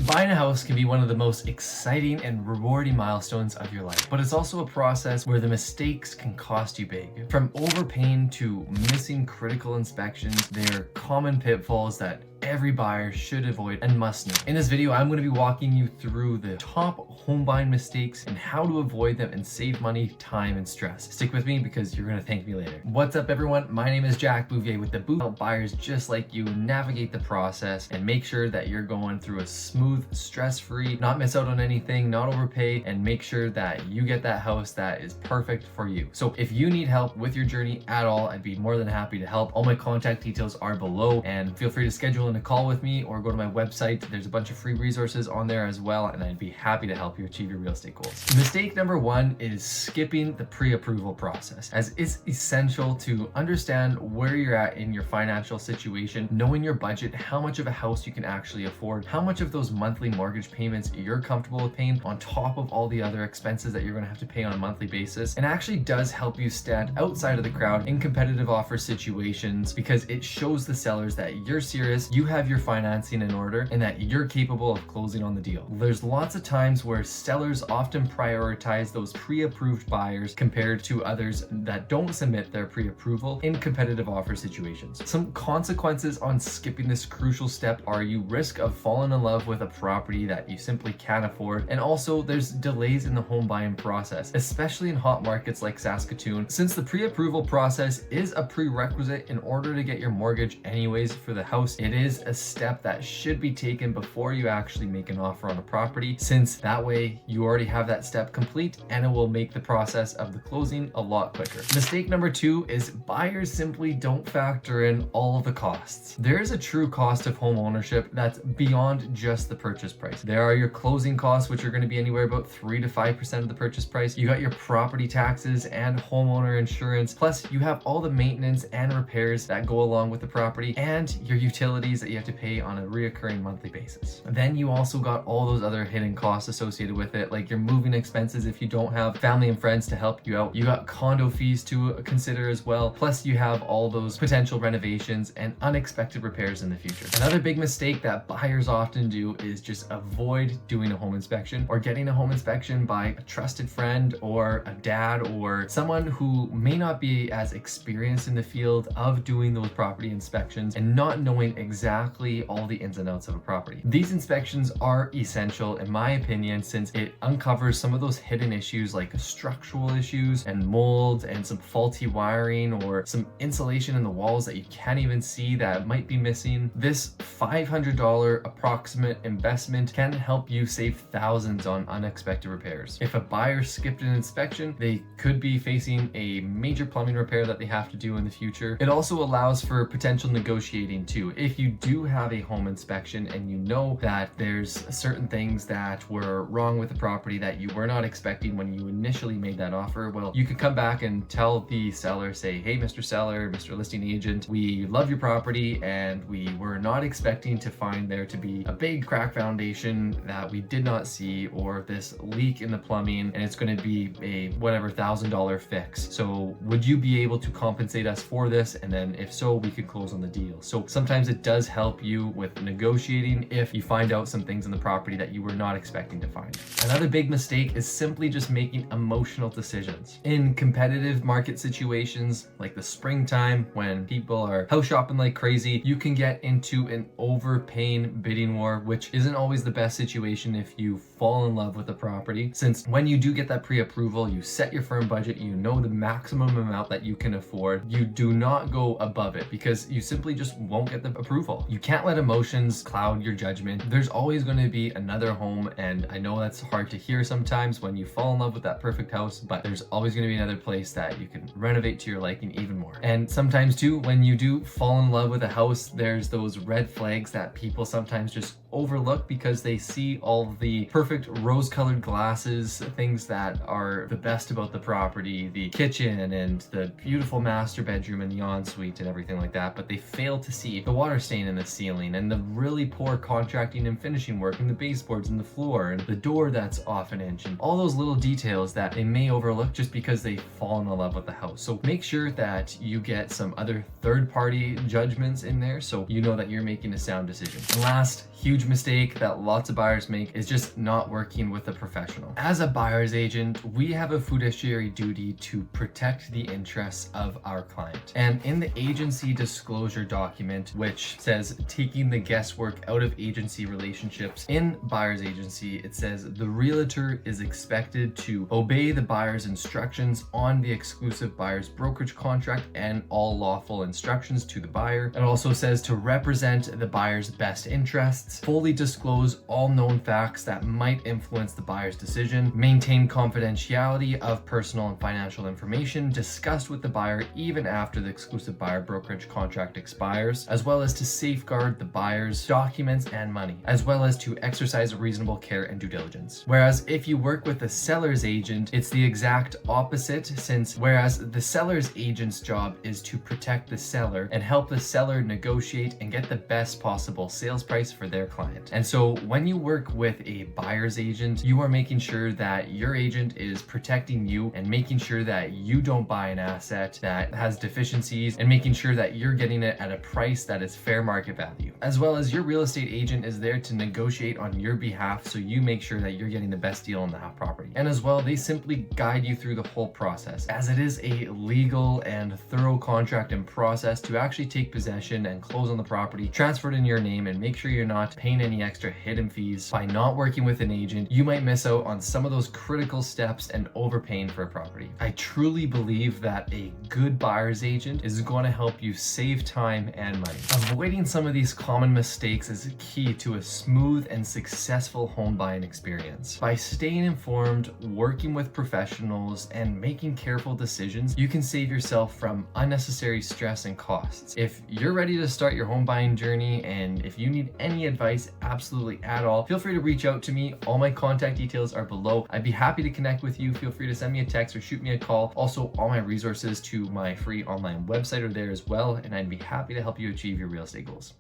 Buying a house can be one of the most exciting and rewarding milestones of your life, but it's also a process where the mistakes can cost you big. From overpaying to missing critical inspections, they're common pitfalls that every buyer should avoid and must know. In this video, I'm going to be walking you through the top home buying mistakes and how to avoid them and save money, time, and stress. Stick with me because you're going to thank me later. What's up, everyone? My name is Jack Bouvier with the Bouvier. Help buyers just like you navigate the process and make sure that you're going through a smooth, stress-free, not miss out on anything, not overpay, and make sure that you get that house that is perfect for you. So if you need help with your journey at all, I'd be more than happy to help. All my contact details are below, and feel free to schedule a call with me or go to my website. There's a bunch of free resources on there as well, and I'd be happy to help you achieve your real estate goals. Mistake number one is skipping the pre-approval process, as it's essential to understand where you're at in your financial situation, knowing your budget, how much of a house you can actually afford, how much of those monthly mortgage payments you're comfortable with paying on top of all the other expenses that you're going to have to pay on a monthly basis, and actually does help you stand outside of the crowd in competitive offer situations because it shows the sellers that you're serious, you have your financing in order, and that you're capable of closing on the deal. There's lots of times where sellers often prioritize those pre-approved buyers compared to others that don't submit their pre-approval in competitive offer situations. Some consequences on skipping this crucial step are you risk of falling in love with a property that you simply can't afford, and also there's delays in the home buying process, especially in hot markets like Saskatoon, since the pre-approval process is a prerequisite in order to get your mortgage anyways for the house. It is a step that should be taken before you actually make an offer on a property, since that way you already have that step complete and it will make the process of the closing a lot quicker. Mistake number two is buyers simply don't factor in all of the costs. There is a true cost of home ownership that's beyond just the purchase price. There are your closing costs, which are going to be anywhere about 3 to 5% of the purchase price. You got your property taxes and homeowner insurance, plus you have all the maintenance and repairs that go along with the property and your utilities that you have to pay on a reoccurring monthly basis. Then you also got all those other hidden costs associated with it, like your moving expenses if you don't have family and friends to help you out. You got condo fees to consider as well, plus you have all those potential renovations and unexpected repairs in the future. Another big mistake that buyers often do is just avoid doing a home inspection or getting a home inspection by a trusted friend or a dad or someone who may not be as experienced in the field of doing those property inspections and not knowing exactly all the ins and outs of a property. These inspections are essential in my opinion, since it uncovers some of those hidden issues like structural issues and mold and some faulty wiring or some insulation in the walls that you can't even see that might be missing. This $500 approximate investment can help you save thousands on unexpected repairs. If a buyer skipped an inspection, they could be facing a major plumbing repair that they have to do in the future. It also allows for potential negotiating too. If you do have a home inspection and you know that there's certain things that were wrong with the property that you were not expecting when you initially made that offer, well, you could come back and tell the seller, say, hey, Mr. Seller, Mr. Listing Agent, we love your property and we were not expecting to find there to be a big crack foundation that we did not see, or this leak in the plumbing, and it's going to be a whatever $1,000 fix. So would you be able to compensate us for this? And then if so, we could close on the deal. So sometimes it does help you with negotiating if you find out some things in the property that you were not expecting to find. Another big mistake is simply just making emotional decisions. In competitive market situations like the springtime when people are house shopping like crazy, you can get into an overpaying bidding war, which isn't always the best situation if you fall in love with a property, since when you do get that pre-approval, you set your firm budget, you know the maximum amount that you can afford. You do not go above it because you simply just won't get the approval. You can't let emotions cloud your judgment. There's always going to be another home, and I know that's hard to hear sometimes when you fall in love with that perfect house, but there's always going to be another place that you can renovate to your liking even more. And sometimes too, when you do fall in love with a house, there's those red flags that people sometimes just overlook because they see all the perfect rose-colored glasses, things that are the best about the property, the kitchen and the beautiful master bedroom and the ensuite and everything like that, but they fail to see the water stain in the ceiling, and the really poor contracting and finishing work in the baseboards and the floor, and the door that's off an inch, and all those little details that they may overlook just because they fall in love with the house. So make sure that you get some other third-party judgments in there so you know that you're making a sound decision. And last huge mistake that lots of buyers make is just not working with a professional. As a buyer's agent, we have a fiduciary duty to protect the interests of our client. And in the agency disclosure document, which says taking the guesswork out of agency relationships in buyer's agency, it says the realtor is expected to obey the buyer's instructions on the exclusive buyer's brokerage contract and all lawful instructions to the buyer. It also says to represent the buyer's best interests, fully disclose all known facts that might influence the buyer's decision, maintain confidentiality of personal and financial information discussed with the buyer even after the exclusive buyer brokerage contract expires, as well as to safeguard the buyer's documents and money, as well as to exercise reasonable care and due diligence. Whereas if you work with a seller's agent, it's the exact opposite, since whereas the seller's agent's job is to protect the seller and help the seller negotiate and get the best possible sales price for their client. And so when you work with a buyer's agent, you are making sure that your agent is protecting you and making sure that you don't buy an asset that has deficiencies, and making sure that you're getting it at a price that is fair market value. As well as your real estate agent is there to negotiate on your behalf so you make sure that you're getting the best deal on that property. And as well, they simply guide you through the whole process, as it is a legal and thorough contract and process to actually take possession and close on the property, transfer it in your name, and make sure you're not paying any extra hidden fees. By not working with an agent, you might miss out on some of those critical steps and overpaying for a property. I truly believe that a good buyer's agent is going to help you save time and money. Avoiding some of these common mistakes is key to a smooth and successful home buying experience. By staying informed, working with professionals, and making careful decisions, you can save yourself from unnecessary stress and costs. If you're ready to start your home buying journey, and if you need any advice absolutely at all, feel free to reach out to me. All my contact details are below. I'd be happy to connect with you. Feel free to send me a text or shoot me a call. Also, all my resources to my free online website are there as well, and I'd be happy to help you achieve your real estate goals.